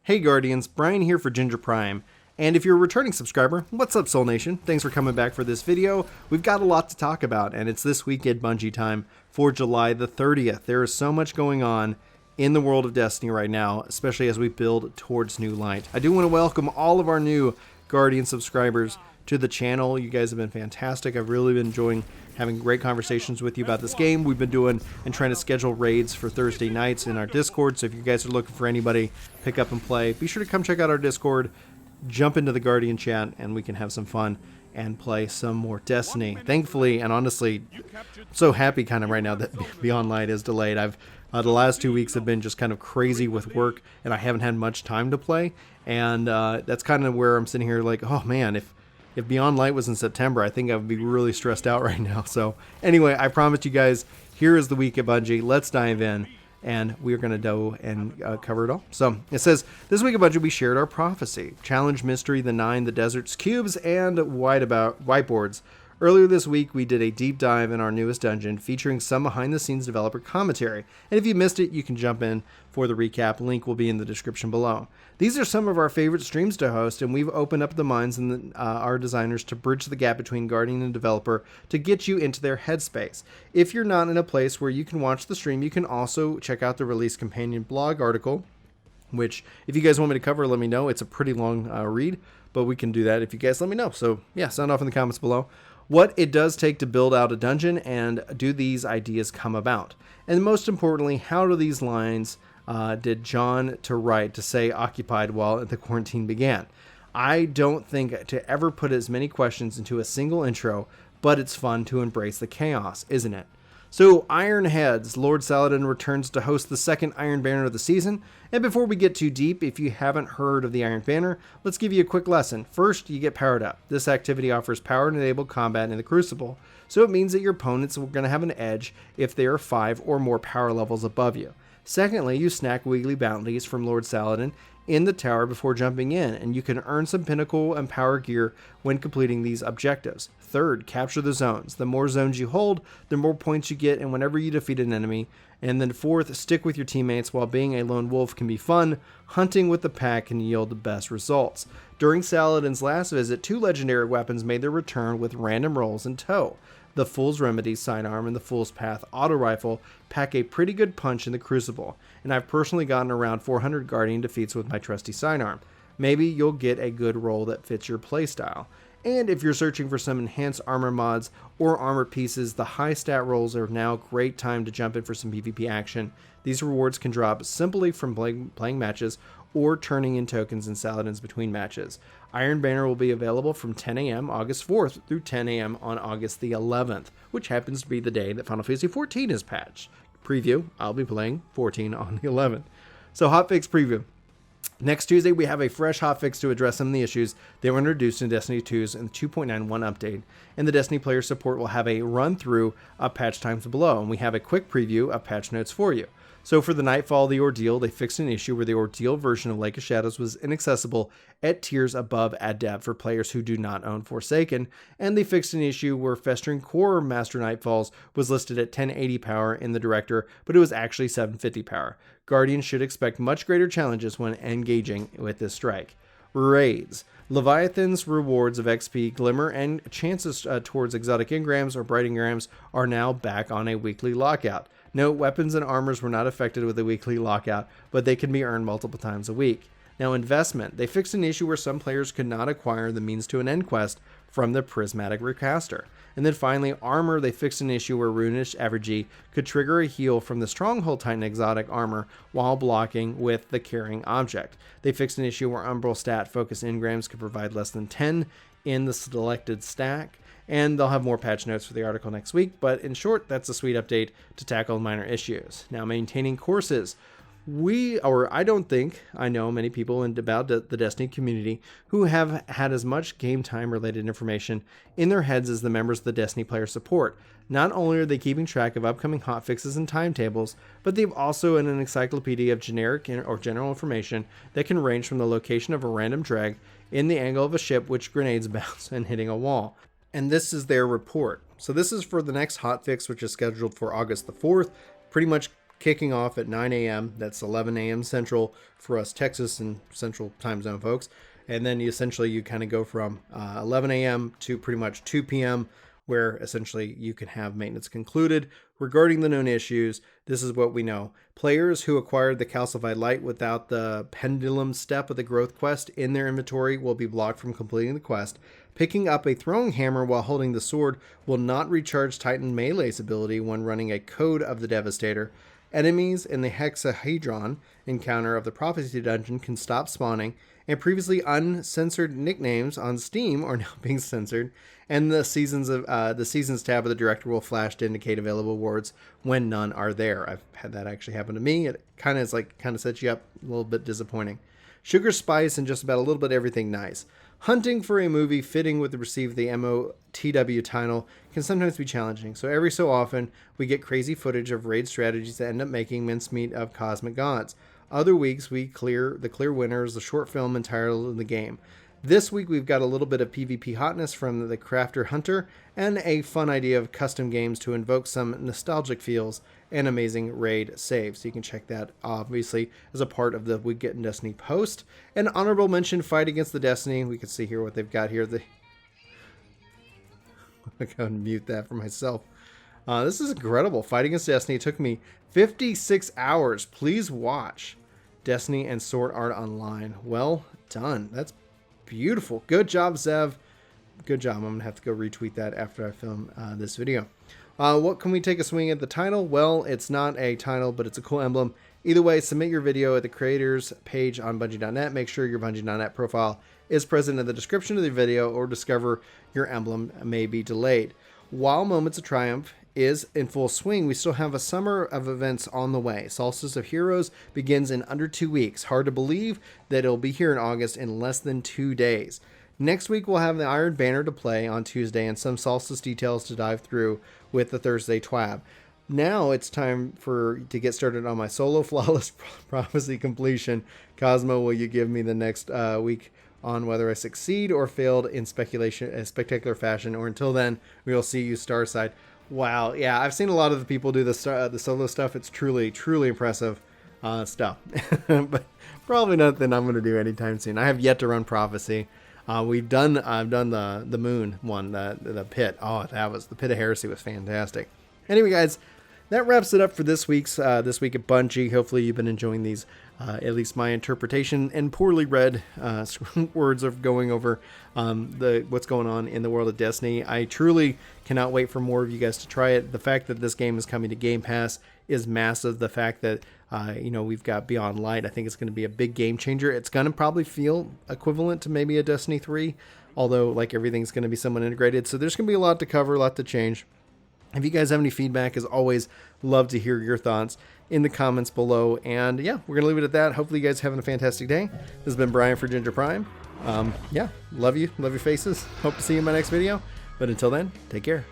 Hey Guardians, Brian here for Ginger Prime. And if you're a returning subscriber, what's up Soul Nation? Thanks for coming back for this video. We've got a lot to talk about, and it's this week at Bungie time for July the 30th. There is so much going on in the world of Destiny right now, especially as we build towards new light. I do want to welcome all of our new Guardian subscribers to the channel. You guys have been fantastic. I've really been enjoying having great conversations with you about this game. We've been doing and trying to schedule raids for Thursday nights in our Discord, so if you guys are looking for anybody, pick up and play, be sure to come check out our Discord, jump into the Guardian chat, and we can have some fun and play some more Destiny. Thankfully, and honestly, I'm so happy kind of right now that Beyond Light is delayed. The last 2 weeks have been just kind of crazy with work, and I haven't had much time to play, and that's kind of where I'm sitting here like, oh man, if Beyond Light was in September, I think I would be really stressed out right now. So anyway, I promised you guys, here is the week at Bungie. Let's dive in, and we're going to go and cover it all. So it says, this week at Bungie, we shared our prophecy, challenge mystery, the 9, the deserts, cubes, and whiteboards. Earlier this week, we did a deep dive in our newest dungeon featuring some behind-the-scenes developer commentary. And if you missed it, you can jump in for the recap. Link will be in the description below. These are some of our favorite streams to host, and we've opened up the minds and our designers to bridge the gap between Guardian and developer to get you into their headspace. If you're not in a place where you can watch the stream, you can also check out the Release Companion blog article, which if you guys want me to cover, let me know. It's a pretty long read, but we can do that if you guys let me know. So yeah, sound off in the comments below what it does take to build out a dungeon, and do these ideas come about? And most importantly, how do these lines did John to write to say occupied while the quarantine began? I don't think to ever put as many questions into a single intro, but it's fun to embrace the chaos, isn't it? So Iron Heads, Lord Saladin returns to host the second Iron Banner of the season. And before we get too deep, if you haven't heard of the Iron Banner, let's give you a quick lesson. First, you get powered up. This activity offers power to enable combat in the Crucible, so it means that your opponents are going to have an edge if they are 5 or more power levels above you. Secondly, you snack weekly bounties from Lord Saladin in the tower before jumping in, and you can earn some pinnacle and power gear when completing these objectives. Third, capture the zones. The more zones you hold, the more points you get, and whenever you defeat an enemy. And then fourth, stick with your teammates. While being a lone wolf can be fun, hunting with the pack can yield the best results. During Saladin's last visit, 2 legendary weapons made their return with random rolls in tow. The Fool's Remedy sidearm and the Fool's Path auto rifle pack a pretty good punch in the Crucible, and I've personally gotten around 400 Guardian defeats with my trusty sidearm. Maybe you'll get a good roll that fits your playstyle. And if you're searching for some enhanced armor mods or armor pieces, the high stat rolls are now a great time to jump in for some PvP action. These rewards can drop simply from playing matches or turning in tokens in Saladins between matches. Iron Banner will be available from 10 a.m. August 4th through 10 a.m. on August the 11th, which happens to be the day that Final Fantasy 14 is patched. Preview, I'll be playing 14 on the 11th. So hotfix preview. Next Tuesday, we have a fresh hotfix to address some of the issues that were introduced in Destiny 2's 2.91 update, and the Destiny player support will have a run-through of patch times below, and we have a quick preview of patch notes for you. So for the Nightfall, the Ordeal, they fixed an issue where the Ordeal version of Lake of Shadows was inaccessible at tiers above Adept for players who do not own Forsaken, and they fixed an issue where Festering Core Master Nightfalls was listed at 1080 power in the Director, but it was actually 750 power. Guardians should expect much greater challenges when engaging with this strike. Raids. Leviathan's rewards of XP, Glimmer, and chances towards exotic engrams or bright engrams are now back on a weekly lockout. Note, weapons and armors were not affected with a weekly lockout, but they can be earned multiple times a week. Now, investment. They fixed an issue where some players could not acquire the means to an end quest from the Prismatic Recaster. And then finally, armor. They fixed an issue where Runish Avergy could trigger a heal from the Stronghold Titan exotic armor while blocking with the carrying object. They fixed an issue where Umbral stat focus engrams could provide less than 10 in the selected stack. And they'll have more patch notes for the article next week, but in short, that's a sweet update to tackle minor issues. Now, maintaining courses. I don't think I know many people about the Destiny community who have had as much game time related information in their heads as the members of the Destiny player support. Not only are they keeping track of upcoming hotfixes and timetables, but they've also an encyclopedia of generic or general information that can range from the location of a random drag in the angle of a ship which grenades bounce and hitting a wall. And this is their report. So this is for the next hotfix, which is scheduled for August the 4th. Pretty much kicking off at 9 a.m. That's 11 a.m. Central for us Texas and Central time zone folks. And then you kind of go from 11 a.m. to pretty much 2 p.m., where essentially you can have maintenance concluded. Regarding the known issues, this is what we know. Players who acquired the calcified light without the pendulum step of the growth quest in their inventory will be blocked from completing the quest. Picking up a throwing hammer while holding the sword will not recharge Titan Melee's ability when running a code of the Devastator. Enemies in the hexahedron encounter of the Prophecy Dungeon can stop spawning, and previously uncensored nicknames on Steam are now being censored, and the seasons tab of the director will flash to indicate available awards when none are there. I've had that actually happen to me. It kind of sets you up a little bit disappointing. Sugar, spice, and just about a little bit everything nice. Hunting for a movie fitting with the receive the MOTW title can sometimes be challenging, so every so often we get crazy footage of raid strategies that end up making mincemeat of cosmic gods. Other weeks we clear winners, the short film entirely in the game. This week we've got a little bit of PvP hotness from the Crafter Hunter and a fun idea of custom games to invoke some nostalgic feels and amazing raid saves. So you can check that obviously as a part of the We Get in Destiny post. An honorable mention, Fight Against the Destiny. We can see here what they've got here. I'm going to mute that for myself. This is incredible. Fight Against Destiny. It took me 56 hours. Please watch Destiny and Sword Art Online. Well done. That's beautiful. Good job, Zev. Good job. I'm going to have to go retweet that after I film this video. What can we take a swing at the title? Well, it's not a title, but it's a cool emblem. Either way, submit your video at the creators page on Bungie.net. Make sure your Bungie.net profile is present in the description of the video, or discover your emblem may be delayed. While Moments of Triumph is in full swing, we still have a summer of events on the way. Solstice of Heroes begins in under 2 weeks. Hard to believe that it'll be here in August in less than 2 days. Next week, we'll have the Iron Banner to play on Tuesday and some Solstice details to dive through with the Thursday TWAB. Now it's time to get started on my solo Flawless Prophecy completion. Cosmo, will you give me the next week on whether I succeed or failed in spectacular fashion? Or until then, we'll see you Starside. Wow, yeah, I've seen a lot of the people do the solo stuff. It's truly, truly impressive stuff. But probably nothing I'm going to do anytime soon. I have yet to run Prophecy. I've done the Moon one, the Pit. Oh, the Pit of Heresy was fantastic. Anyway, guys, that wraps it up for this week at Bungie. Hopefully you've been enjoying these, at least my interpretation and poorly read words of going over what's going on in the world of Destiny. I truly cannot wait for more of you guys to try it. The fact that this game is coming to Game Pass is massive. The fact that we've got Beyond Light, I think it's going to be a big game changer. It's going to probably feel equivalent to maybe a Destiny 3, although like everything's going to be somewhat integrated. So there's going to be a lot to cover, a lot to change. If you guys have any feedback, as always, love to hear your thoughts in the comments below. And yeah, we're going to leave it at that. Hopefully you guys are having a fantastic day. This has been Brian for Ginger Prime. Yeah, love you. Love your faces. Hope to see you in my next video. But until then, take care.